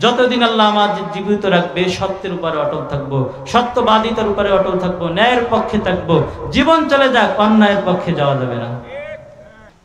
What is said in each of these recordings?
যতদিন আল্লাহ আমাদের জীবিত রাখবে সত্যের উপরে অটল থাকবো, সত্যবাদিতার উপরে অটল থাকবো, ন্যায়ের পক্ষে থাকবো। জীবন চলে যাক, অন্যায়ের পক্ষে যাওয়া যাবে না।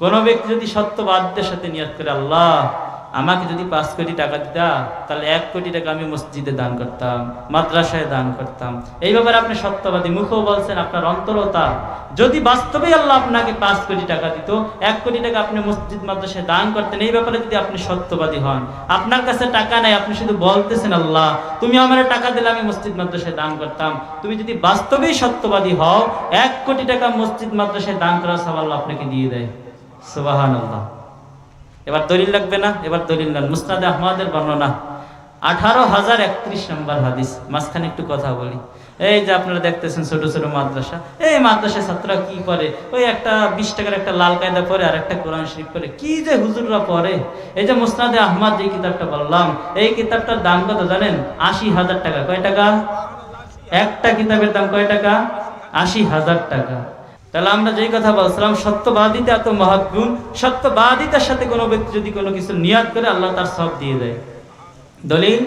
কোন ব্যক্তি যদি সত্যবাদীদের সাথে নিয়ত করে, আল্লাহ আমাকে যদি 5 কোটি টাকা দিতা, তাহলে 1 কোটি টাকা আমি মসজিদে দান করতাম, মাদ্রাসায় দান করতাম। এই ব্যাপারে আপনি সত্যবাদী, মুখেও বলছেন, আপনার অন্তরতা। যদি বাস্তবে আল্লাহ আপনাকে 5 কোটি টাকা দিত, 1 কোটি টাকা আপনি মসজিদ মাদ্রাসায় দান করতেন, এই ব্যাপারে যদি আপনি সত্যবাদী হন। আপনার কাছে টাকা নাই, আপনি শুধু বলতেছেন আল্লাহ তুমি আমার টাকা দিলে আমি মসজিদ মাদ্রাসায় দান করতাম। তুমি যদি বাস্তবেই সত্যবাদী হও, 1 কোটি টাকা মসজিদ মাদ্রাসায় দান করার সওয়াব আল্লাহ আপনাকে দিয়ে দেয়। সুবহানাল্লাহ। এবার দলিল লাগবে না? এবার দলিল নেন। মুসনাদে আহমদের বর্ণনা 18,031 নম্বর হাদিস। মাঝখানে একটু কথা বলি। এই যে আপনারা দেখতেছেন ছোট ছোট মাদ্রাসা, এই মাদ্রাসায় ছাত্ররা কি করে? ওই একটা 20 টাকার একটা লাল কায়দা পরে আর একটা কোরআন শরীফ পরে, কি যে হুজুররা পড়ে। এই যে মুসনাদে আহমদ যে কিতাবটা বললাম, এই কিতাবটার দাম কত জানেন? 80,000 টাকা। কয় টাকা? একটা কিতাবের দাম কয় টাকা? 80,000 টাকা। তাহলে আমরা যেই কথা বলছিলাম, সত্যবাদিতা এত মহৎ গুণ। সত্যবাদিতার সাথে কোনো ব্যক্তি যদি কোনো কিছু নিয়াত করে, আল্লাহ তার সব দিয়ে দেয়। দলিল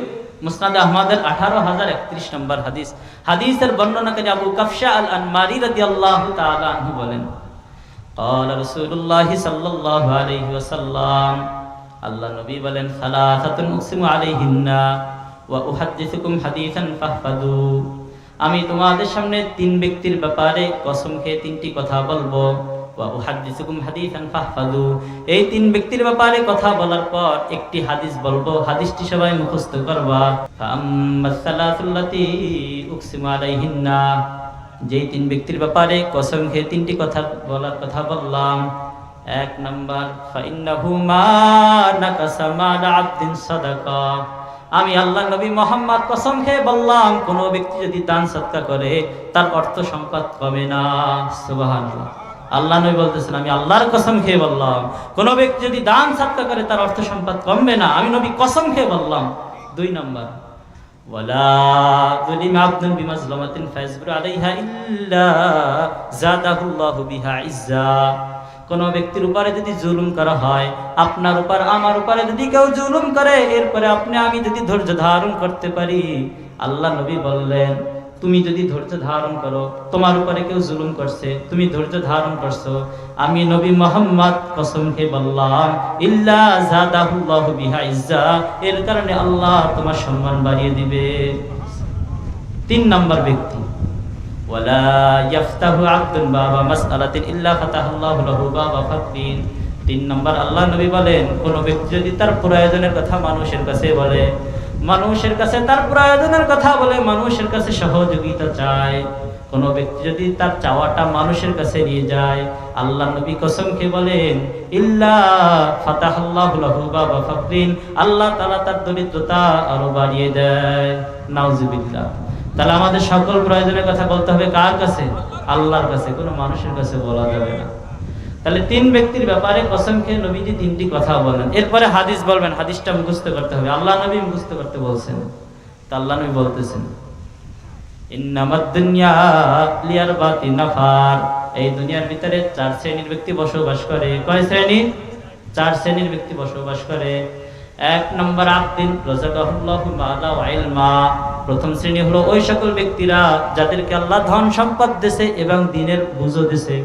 মুসনাদ আহমদের 18,031 নম্বর হাদিস। হাদিসের বর্ণনাকারী আবু কাফশা আল আনমারি রাদিয়াল্লাহু তাআলা আনহু বলেন, قال رسول الله صلى الله عليه وسلم, আল্লাহ নবী বলেন, সালাসাতুন উকসিমু আলাইহিন্না ওয়া উহাদ্দিসুকুম হাদিসান ফাহফাযু। আমি তোমাদের সামনে 3 ব্যক্তির ব্যাপারে কসম খেয়ে 3টি কথা বলবো। ওয়া উহাদ্দিসুকুম হাদিসান ফাহফাযু, এই 3 ব্যক্তির ব্যাপারে কথা বলার পর একটি হাদিস বলবো, হাদিসটি সবাই মুখস্থ করবা। ফাআম্মাস সালাসুল্লাতী উকসিমু আলাইহিন্না, যেই 3 ব্যক্তির ব্যাপারে কসম খেয়ে 3টি কথা বলার কথা বললাম। 1 নাম্বার, ফাইন্নাহু মা নাকাসা মাল আবদিন সাদাকা। আমি আল্লাহ নবী মোহাম্মদ কসম খেয়ে বললাম, কোন ব্যক্তি যদি দান সদকা করে তার অর্থ সম্পদ কমে না। সুবহানাল্লাহ। আল্লাহ নবী বলতেছেন, আমি আল্লাহর কসম খেয়ে বললাম, কোন ব্যক্তি যদি দান সদকা করে তার অর্থ সম্পদ কমবে না। আমি নবী কসম খেয়ে বললাম। 2 নাম্বার, ওয়ালা যুলিমা আবদুন বিমাজলামাতিন ফায়াসবিরু আলাইহা ইল্লা যাদাহুল্লাহু বিহা ইজ্জা। কোন ব্যক্তির উপরে যদি জুলুম করা হয়, আপনার উপর আমার উপরে যদি কেউ জুলুম করে, এরপরে আমি যদি ধৈর্য ধারণ করতে পারি, আল্লাহ নবী বললেন, তুমি যদি ধৈর্য ধারণ করো, তোমার উপরে কেউ জুলুম করছে, তুমি ধৈর্য ধারণ করছো, আমি নবী মুহাম্মদ কসম খেয়ে বললাম, ইল্লা যাদাহুল্লাহু বিহা ইজ্জা, এর কারণে আল্লাহ তোমার সম্মান বাড়িয়ে দিবে। 3 নাম্বার ব্যক্তি, ওয়ালা ইয়াফতাহু আবদুন বাবা মাসআলাতিন ইল্লা ফাতাহাল্লাহু লাহু বাবা ফাকরিন। 3 নাম্বার, আল্লাহ নবী বলেন, কোন ব্যক্তি যদি তার প্রয়োজনের কথা মানুষের কাছে বলে, মানুষের কাছে তার প্রয়োজনের কথা বলে, মানুষের কাছে সহযোগিতা চায়, কোন ব্যক্তি যদি তার চাওয়াটা মানুষের কাছে নিয়ে যায়, আল্লাহ নবী কসম খেয়ে বলেন, ইল্লা ফাতাহাল্লাহু লাহু বাবা ফাকরিন, আল্লাহ তাআলা তার দরিদ্রতা আরো বাড়িয়ে দেয়। নাউজুবিল্লাহ। তাহলে আমাদের সকল প্রয়োজনের কথা বলতে হবে কার কাছে? আল্লাহর কাছে, কোনো মানুষের কাছে বলা যাবে না। তাহলে 3 ব্যক্তির ব্যাপারে কসম খেয়ে নবীজি 3টি কথা বলেন। এরপরে হাদিস বলবেন, হাদিসটা মুখস্থ করতে হবে। আল্লাহ নবী মুখস্থ করতে বলছেন। তা আল্লাহ নবী বলতেছেন, ইন্নামাদ দুনিয়া লিআরবাতি নাফার, এই দুনিয়ার ভিতরে 4 শ্রেণীর ব্যক্তি বসবাস করে। কয় শ্রেণী? 4 শ্রেণীর ব্যক্তি বসবাস করে। 1 নম্বর, আবদিন রাযাকাহুল্লাহু মালা ওয়া ইলমা। প্রথম শ্রেণী হলো ওই সকল ব্যক্তিরা যাদেরকে আল্লাহ ধন সম্পদ দিয়েছে এবং দিনের বুঝও দিয়েছে,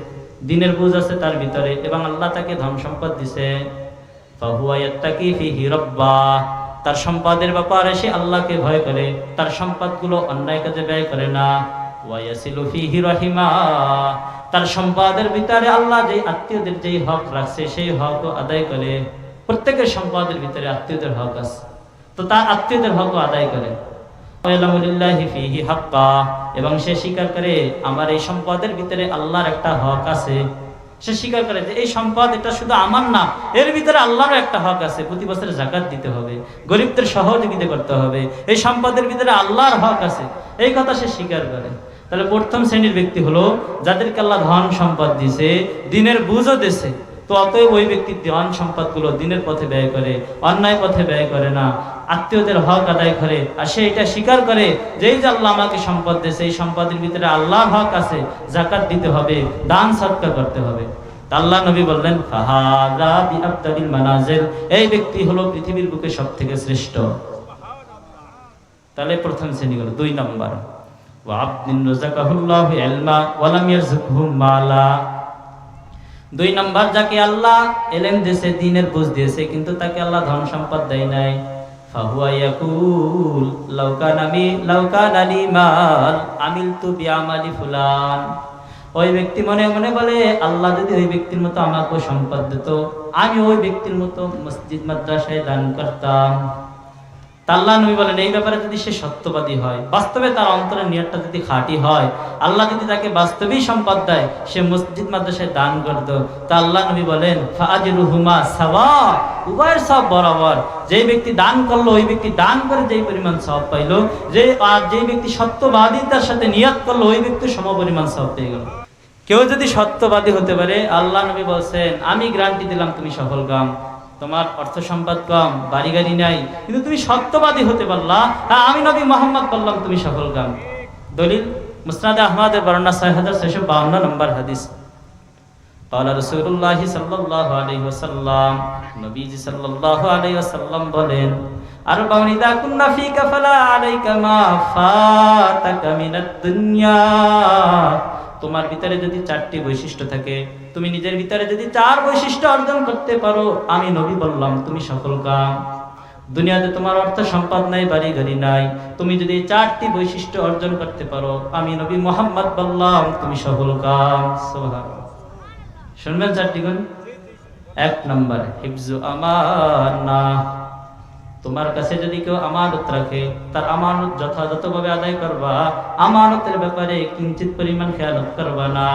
দিনের বুঝ আছে তার ভিতরে, এবং আল্লাহ তাকে ধন সম্পদ দিয়েছে। ফাহুয়া ইয়াত্তাকি ফিহি রাব্বাহ, তার সম্পদের ব্যাপারে সে আল্লাহকে ভয় করে, তার সম্পদগুলো অন্যায় কাজে ব্যয় করে না। ওয়া ইয়াসিলু ফিহি রাহিমা, তার সম্পদের ভিতরে আল্লাহ যেই আত্মীয়দের যেই হক রাখছে সেই হকও আদায় করে। প্রত্যেকের সম্পদের ভিতরে আত্মীয়দের হক আছে, তো তার আত্মীয়দের হকও আদায় করে। এবং সে স্বীকার করে আমার এই সম্পদের ভিতরে আল্লাহর একটা হক আছে। সে স্বীকার করে যে এই সম্পদ এটা শুধু আমার না, এর ভিতরে আল্লাহরও একটা হক আছে। প্রতি বছর যাকাত দিতে হবে, গরিবদের সহযোগিতা করতে হবে, এই সম্পদের ভিতরে আল্লাহর হক আছে, এই কথা সে স্বীকার করে। তাহলে প্রথম শ্রেণীর ব্যক্তি হলো যাদেরকে আল্লাহ ধন সম্পদ দিয়েছে, দিনের বুঝও দিয়েছে, তো অতএব ওই ব্যক্তি ধন সম্পদগুলো দিনের পথে ব্যয় করে, অন্যায় পথে ব্যয় করে না, আত্মীয়দের হক আদায় করে। আর সে এটা স্বীকার করে যে এই যে আল্লাহ আমাকে সম্পদ দিয়েছে, এই সম্পদের ভিতরে আল্লাহর হক আছে, যাকাত দিতে হবে, দান সদকা করতে হবে। আল্লাহ নবী বললেন, ফাহাদা বিআফদালিল মানাজিল, এই ব্যক্তি হলো পৃথিবীর বুকে সবথেকে শ্রেষ্ঠ। তাহলে প্রথম শ্রেণী গেল। 2 নম্বর ওয়া আবদিন রাযাকাহুল্লাহু ইলমা ওয়া লাম ইয়ারযুকহু মালা। 2 নম্বর যাকে আল্লাহ ইলম দিয়েছে, দ্বীনের বুঝ দিয়েছে, কিন্তু তাকে আল্লাহ ধন সম্পদ দেয় নাই, ফাহুয়া ইয়াকুল লাউ কানা লি মাল আমিলতু বিআমালি ফুলান। ওই ব্যক্তি মনে মনে বলে, আল্লাহ যদি ওই ব্যক্তির মতো আমাকে সম্পদ দিত, আমি ওই ব্যক্তির মতো মসজিদ মাদ্রাসায় দান করতাম। আল্লাহ নবী বলেন, এই ব্যাপারে যদি সে সত্যবাদী হয়, বাস্তবে তার অন্তরের নিয়তটা যদি খাঁটি হয়, আল্লাহ যদি তাকে বাস্তবেই সম্পদ দেয়, সে মসজিদ মাদ্রাসায় দান করত, তা আল্লাহ নবী বলেন ফাআজরুহুমা সাওয়া, উভয়ের সব বরাবর। যেই ব্যক্তি দান করলো, ওই ব্যক্তি দান করে যেই পরিমাণ সওয়াব পাইলো, যেই ব্যক্তি সত্যবাদিতার সাথে নিয়ত করলো, ওই ব্যক্তি সমপরিমাণ সওয়াব পেয়ে গেল। কেউ যদি সত্যবাদী হতে পারে, আল্লাহ নবী বলছেন আমি গ্যারান্টি দিলাম তুমি সফলকাম। তোমার অর্থ সম্পদ কম, বাড়ি গাড়ি নাই, কিন্তু তুমি সত্যবাদী হতে পারলা, আমি নবী মুহাম্মদ বললাম তুমি সফলকাম। দলিল মুসনাদ আহমদের বর্ণনা 6652 নম্বর হাদিস। ক্বালা রাসূলুল্লাহ সাল্লাল্লাহু আলাইহি ওয়াসাল্লাম, নবীজি সাল্লাল্লাহু আলাইহি ওয়াসাল্লাম বলেন, আরবাউন ইযা কুননা ফীকা ফালা আলাইকা মা ফাতাকা মিনাদ দুনিয়া। তোমার ভিতরে যদি 4টি বৈশিষ্ট্য থাকে, তুমি নিজের ভিতরে যদি 4 বৈশিষ্ট্য অর্জন করতে পারো, আমি নবী বললাম তুমি সফলকাম। দুনিয়াতে তোমার অর্থ সম্পদ নাই, বাড়ি গাড়ি নাই, তুমি যদি 4টি বৈশিষ্ট্য অর্জন করতে পারো, আমি নবী মুহাম্মদ বললাম তুমি সফলকাম। সুবহানাল্লাহ। শুনবেন 4টি গুণ। 1 নম্বর হিফজু আমানাহ। তোমার কাছে যদি কেউ আমানত রাখে, তার আমানত যথাযথভাবে আদায় করবা, আমানতের ব্যাপারে কিঞ্চিত পরিমাণ খেয়ালত করবা না।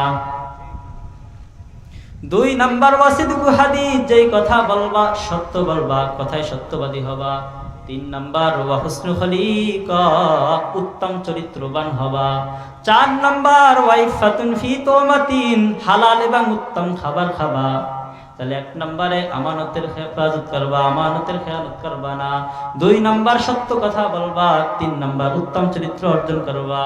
2 নম্বর ওয়াসিদকু হাদিস, যেই কথা বলবা সত্য বলবা, কথায় সত্যবাদী হবা। 3 নম্বর ওয়া হুসনু খলিকা, উত্তম চরিত্রবান হবা। 4 নম্বর ওয়াইফাতুন ফি তুমাতিন, হালাল এবং উত্তম খাবার খাবা। তাহলে 1 নম্বরে আমানতের হেফাজত করবা, আমানতের খেয়ালত করবা না। 2 নম্বর সত্য কথা বলবা। 3 নম্বর উত্তম চরিত্র অর্জন করবা।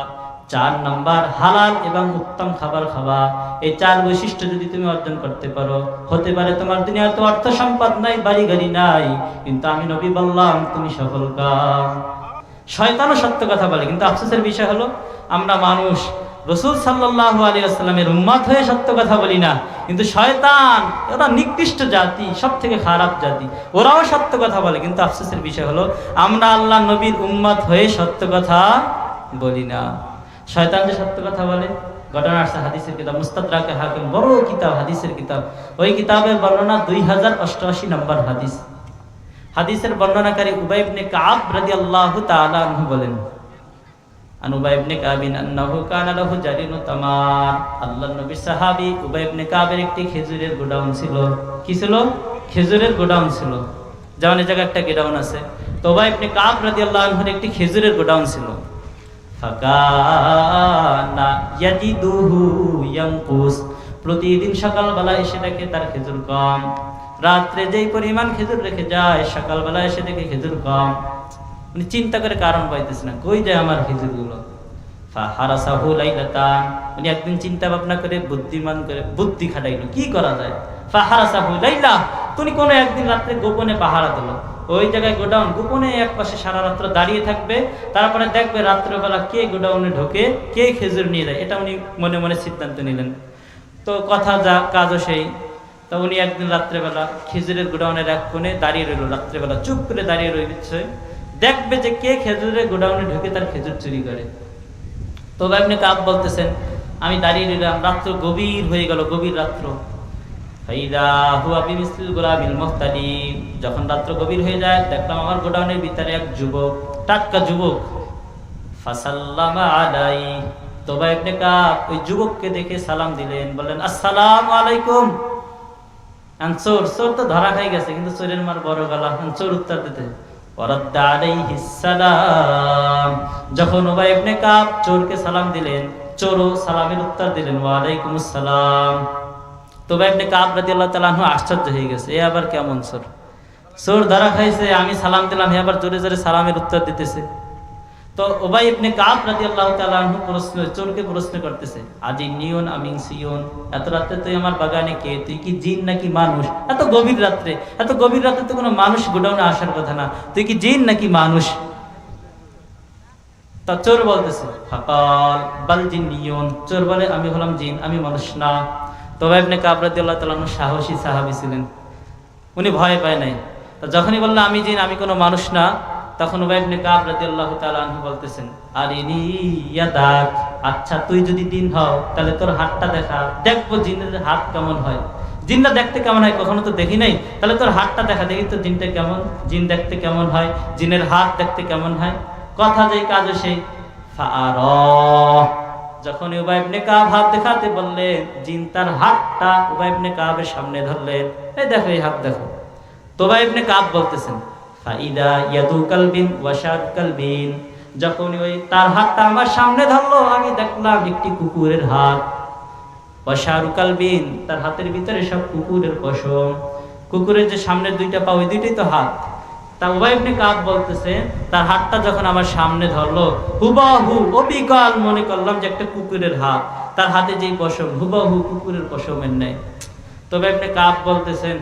4 নম্বর হালাল এবং উত্তম খাবার খাবা। এই 4 বৈশিষ্ট্য যদি তুমি অর্জন করতে পারো, হতে পারে তোমার দুনিয়ায় তো অর্থ সম্পদ নাই, বাড়ি গাড়ি নাই, কিন্তু আমি নবী বললাম তুমি সফলকাম। শয়তানও সত্য কথা বলে, কিন্তু আফসোসের বিষয় হলো আমরা মানুষ রাসূল সাল্লাল্লাহু আলাইহি ওয়াসাল্লামের উম্মত হয়ে সত্য কথা বলি না, কিন্তু শয়তান ওরা নিকৃষ্ট জাতি, সবথেকে খারাপ জাতি, ওরাও সত্য কথা বলে, কিন্তু আফসোসের বিষয় হলো আমরা আল্লাহ নবীর উম্মত হয়ে সত্য কথা বলি না। শয়তান যে সত্য কথা বলে, ঘটনা আসছে হাদিসের কিতাব মুস্তাদরাকে হাকিম, বড় কিতাব, হাদিসের কিতাব। ওই কিতাবের বর্ণনা 2088 নম্বর হাদিস। হাদিসের বর্ণনাকারী উবাই ইবনে কাব রাদিয়াল্লাহু তাআলা আনহু বলেন, আন উবাই ইবনে কাব আন্নাহু কানা লাহু জারিনু তামার। আল্লাহর নবীর সাহাবী উবাই ইবনে কাবের একটি খেজুরের গোডাউন ছিল। কি ছিল? খেজুরের গোডাউন ছিল। যেমন এই জায়গায় একটা গোডাউন আছে, তো উবাই ইবনে কাব রাদিয়াল্লাহু আনহুর একটি খেজুরের গোডাউন ছিল। ফাকানা ইয়াজিদুহু ইয়ানকুস, প্রতিদিন সকালবেলা এসে দেখে তার খেজুর কম। রাত্রে যেই পরিমাণ খেজুর রেখে যায়, সকালবেলা এসে দেখে খেজুর কম। উনি চিন্তা করে কারণ পাইতেছে না, কই যায় আমার খেজুরগুলো। ফাহারাসাহু লাইলাতান, উনি একদিন চিন্তা ভাবনা করে বুদ্ধিমান করে বুদ্ধি খাটাইলো, কি করা যায়। ফাহারাসাহু লাইলা, তুমি কোনো একদিন রাত্রে গোপনে পাহারা দিল। ওই জায়গায় গোডাউন, গোপনে এক পাশে সারা রাত্র দাঁড়িয়ে থাকবে, তারপরে দেখবে রাত্রেবেলা কে গোডাউনে ঢোকে, কে খেজুর নিয়ে যায়। এটা উনি মনে মনে সিদ্ধান্ত নিলেন। তো কথা যা কাজও সেই। তা উনি একদিন রাত্রেবেলা খেজুরের গোডাউনের এক কোণে দাঁড়িয়ে রইল, রাত্রেবেলা চুপ করে দাঁড়িয়ে রয়েছে, দেখবে যে কে খেজুরের গোডাউনে ঢুকে তার খেজুর চুরি করে। তো আপনি কাব বলতেছেন, আমি দাঁড়িয়ে রইলাম, রাত্র গভীর হয়ে গেল, গভীর রাত্র। যখন রাত্র গভীর হয়ে যায়, দেখলাম আমার গোডাউনের ভিতরে এক যুবক, টাটকা যুবক। ফাসাল্লামা আলাই, তোবা ইবনে কাব ওই যুবককে দেখে সালাম দিলেন, বললেন আসসালামু আলাইকুম। চোর, চোর তো ধরা খাই গেছে, কিন্তু চোরের মার বড় গলা, চোর উত্তর দিতে। যখন উবাই ইবনে কাব চোরকে সালাম দিলেন, চোরও সালামের উত্তর দিলেন ওয়ালাইকুম আসসালাম। তো উবাই ইবনে কাব রাদিয়াল্লাহু তাআলা আনহু আশ্চর্য হয়ে গেছে, এ আবার কেমন চোর? চোর ধরা খাইছে, আমি সালাম দিলাম, হে আবার জোরে জোরে সালামের উত্তর দিতেছে। তো উবাই ইবনে কাব রাদিয়াল্লাহু তাআলা আনহু চোরকে প্রশ্ন করতেছে, আজি নিয়ন আমিন সিয়ন, এত রাতে তুই আমার বাগানে কে? তুই কি জিন নাকি মানুষ? এত গভীর রাত্রে, এত গভীর রাতে তো কোনো মানুষ গোডাউনে আসার কথা না, তুই কি জিন নাকি মানুষ? তা চোর বলতেছে ফাকাল বাল জিন্নিয়ুন, চোর বলে আমি হলাম জিন, আমি মানুষ না। তো উবাই ইবনে কাব রাদিয়াল্লাহু তাআলা আনহু সাহসী সাহাবী ছিলেন, উনি ভয় পায় নাই। তো যখনই বলল আমি জিন, আমি কোনো মানুষ না, তখন উবাই ইবনে কাব রাদিয়াল্লাহু তাআলা আনহু বলতেছেন আরিনি ইয়াদাক, আচ্ছা তুই যদি জিন হও তাহলে তোর হাতটা দেখা, দেখবো জিনের হাত কেমন হয়। জিনটা দেখতে কেমন হয় কখনো তো দেখি নাই, তাহলে তোর হাতটা দেখা, দেখি তো জিনটা কেমন, জিন দেখতে কেমন হয়, জিনের হাত দেখতে কেমন হয়। কথা যেই কাজ সেই। যখন উবাই ইবনে কাব হাত দেখাতে বললেন, জিন তার হাতটা উবাই ইবনে কাবের সামনে ধরলেন, এই দেখো এই হাত দেখো। তো উবাই ইবনে কাব বলতেছেন ফাইদা ইয়াদু কালবিন ওয়া শাদ কালবিন, যখন ওই তার হাতটা আমার সামনে ধরলো আমি দেখলাম একটি কুকুরের হাত। ওয়া শারু কালবিন, তার হাতের ভিতরে সব কুকুরের পশম, কুকুরের যে সামনের দুইটা পা ওই দুইটাই তো হাত। তা উবাই ইবনে কাব বলতেছে তার হাতটা যখন আমার সামনে ধরলো হুবাহু অবিকল মনে করলাম যে একটা কুকুরের হাত, তার হাতে যেই পশম হুবাহু কুকুরের পশমের নেই। তো উবাই ইবনে কাব বলতেছেন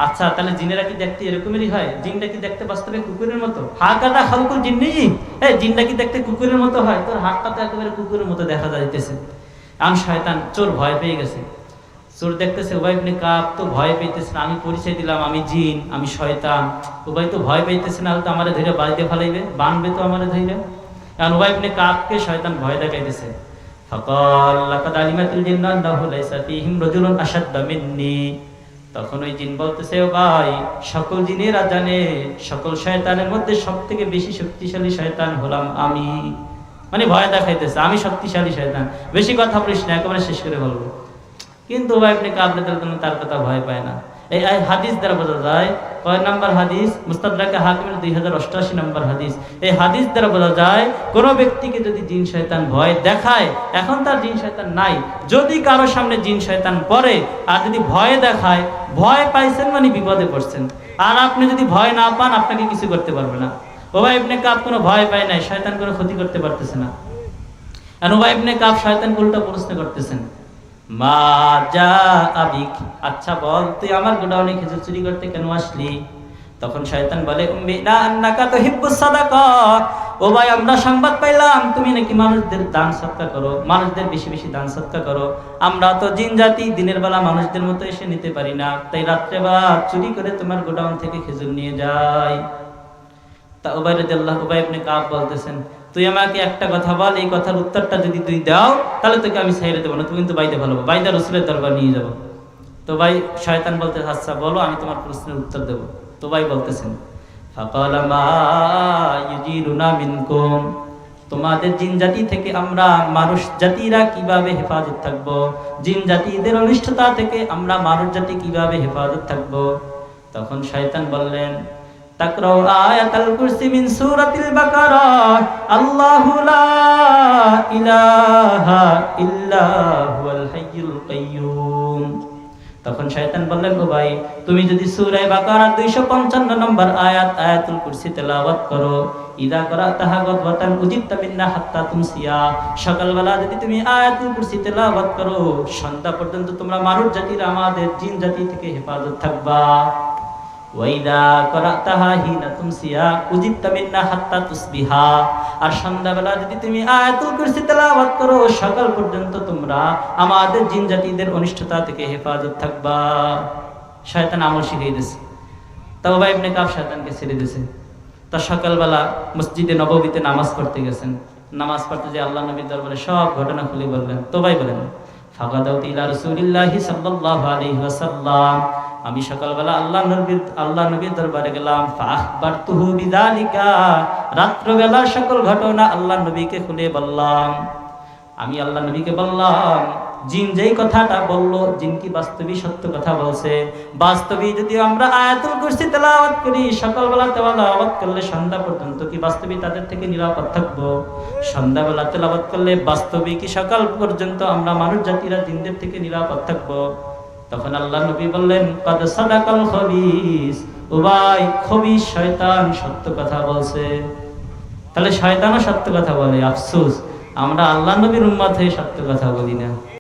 আচ্ছা তাহলে জিনেরা কি দেখতে এরকমই হয়, জিনটা কি দেখতে বাস্তবে কুকুরের মতো? হাকাদা খালকুল জিন্নি, এই জিনটা কি দেখতে কুকুরের মতো হয়? তোর হাতটা তো একেবারে কুকুরের মতো দেখা যাইতেছে। আন শয়তান, চোর ভয় পেয়ে গেছে। চোর দেখতেছে উবাই ইবনে কাব তো ভয় পেতেছে না, আমি পরিচয় দিলাম আমি জিন, আমি শয়তান। উবাই তো ভয় পেতেছে না, হয়তো আমারে ধরে বাড়িতে ফেলাইবে, বানবে তো আমারে ধরে। কারণ উবাই ইবনে কাবকে শয়তান ভয় দেখাইতেছে। ফাকাল লাকাদ আলিমাতুল জিন্না আন্নাহু লাইসা ফীহিম রাজুলুন আশাদ্দা মিন্নি, তখন ওই জিন বলতেছে ও ভাই, সকল জিনেরা জানে সকল শয়তানের মধ্যে সবথেকে বেশি শক্তিশালী শয়তান হলাম আমি। মানে ভয় দেখাইতেছে আমি শক্তিশালী শয়তান, বেশি কথা বলিস না, একেবারে শেষ করে বলবো। কিন্তু উবাই ইবনে কাব রাদিয়াল্লাহু তার কথা ভয় পায় না। এই হাদিস দ্বারা বোঝা যায়, কয় নাম্বার হাদিস? মুস্তাদরাকে হাকিমের 2088 নম্বর হাদিস। এই হাদিস দ্বারা বোঝা যায় কোন ব্যক্তিকে যদি জিন শয়তান ভয় দেখায়, এখন তার জিন শয়তান নাই, যদি কারো সামনে জিন শয়তান পড়ে আর যদি ভয় দেখায়, ভয় পাইছেন মানে বিপদে পড়ছেন। আর আপনি যদি ভয় না পান আপনাকে কিছু করতে পারবে না। উবাই ইবনে কাব কোনো ভয় পায় নাই, শয়তান কোনো ক্ষতি করতে পারতেছে না। আর উবাই ইবনে কাব শয়তান উল্টা প্রশ্ন করতেছেন মা যা আবিক, আচ্ছা বল তুই আমার গোডাউনে খেজুর চুরি করতে কেন আসলি? তখন শয়তান বলে উম্মিনা আন্নাকা তুহিব্বুস সাদাকা, ও ভাই আমরা সংবাদ পাইলাম তুমি নাকি মানুষদের দান সদকা করো, মানুষদের বেশি বেশি দান সদকা করো। আমরা তো জিন জাতি, দিনের বেলা মানুষদের মতো এসে নিতে পারি না, তাই রাত্রে বেলা চুরি করে তোমার গোডাউন থেকে খেজুর নিয়ে যাই। তা উবাই ইবনে কাব বলতেছেন তুই আমাকে একটা কথা বল, এই কথার উত্তরটা যদি তুই দাও তাহলে তোকে আমি ছেড়ে দেবো না, তুই কিন্তু বাইতে ভালো বাইদা রসুলের দরবার নিয়ে যাবো। তো ভাই শয়তান বলতে আচ্ছা বলো আমি তোমার প্রশ্নের উত্তর দেবো। তো ভাই বলতেছেন ফাকালা মা ইউজিরুনা মিনকুম, তোমাদের জিন জাতি থেকে আমরা মানুষ জাতিরা কিভাবে হেফাজত থাকবো, জিন জাতিদের অনিষ্টতা থেকে আমরা মানুষ জাতি কিভাবে হেফাজত থাকবো? তখন শয়তান বললেন তাকরাউ আয়াতুল কুরসি মিন সূরাতিল বাকারা, আল্লাহু লা ইলাহা ইল্লা হুয়াল হাইয়ুল কাইয়্যুম। তখন শয়তান বললেন ও ভাই তুমি যদি সূরা বাকারা 255 নম্বর আয়াতুল কুরসি তেলাওয়াত করো, ইদা করাতাহা গাদওয়াতান উজিবতা মিন্না হাত্তা তুমসিয়া, সকালবেলা যদি তুমি আয়াতুল কুরসি তেলাওয়াত করো সন্ধ্যা পর্যন্ত তোমরা মানুষ জাতির আমাদের জিন জাতি থেকে হেফাজত থাকবা। ওয়াইদা করাতাহা হিনা তুমসিয়া উজিবতা মিন্না হাত্তা তুসবিহা, আর সন্ধ্যাবেলা যদি তুমি আয়াতুল কুরসি তেলাওয়াত করো সকাল পর্যন্ত তোমরা আমাদের জিন জাতিদের অনিষ্টতা থেকে হেফাজত থাকবা। শয়তান আমল শিখিয়ে দিয়েছে। তা উবাই ইবনে কাব শয়তানকে ছেড়ে দিয়েছে। তা সকালবেলা মসজিদে নববীতে নামাজ পড়তে গেছেন, নামাজ পড়তে যে আল্লাহ নবীর দরবারে সব ঘটনা খুলে বললেন। তো ভাই বলেন ফাগাদাউত ইলা রাসূলিল্লাহি সাল্লাল্লাহু আলাইহি ওয়াসাল্লাম, আমি সকালবেলা আল্লাহ নবীর দরবারে গেলাম। ফাআখবারতুহু বিযালিকা, রাত্রবেলা সকল ঘটনা আল্লাহ নবীকে খুলে বললাম। আমি আল্লাহ নবীকে বললাম জিন যেই কথাটা বললো জিন কি বাস্তবিক সত্য কথা বলছে? বাস্তবিক যদি আমরা আয়াতুল কুরসি তেলাওয়াত করি সকালবেলা তেলাওয়াত করলে সন্ধ্যা পর্যন্ত কি বাস্তবিক তাদের থেকে নিরাপদ থাকবো? সন্ধ্যাবেলা তেলাওয়াত করলে বাস্তবিক কি সকাল পর্যন্ত আমরা মানুষ জাতিরা জিনদের থেকে নিরাপদ থাকবো? তখন আল্লাহ নবী বললেন কাদ সাদাকাল খবিস, ও ভাই খবিস শয়তান সত্য কথা বলছে। তাহলে শয়তানও সত্য কথা বলে, আফসোস আমরা আল্লাহ নবীর উম্মত হয়ে সত্য কথা বলি না।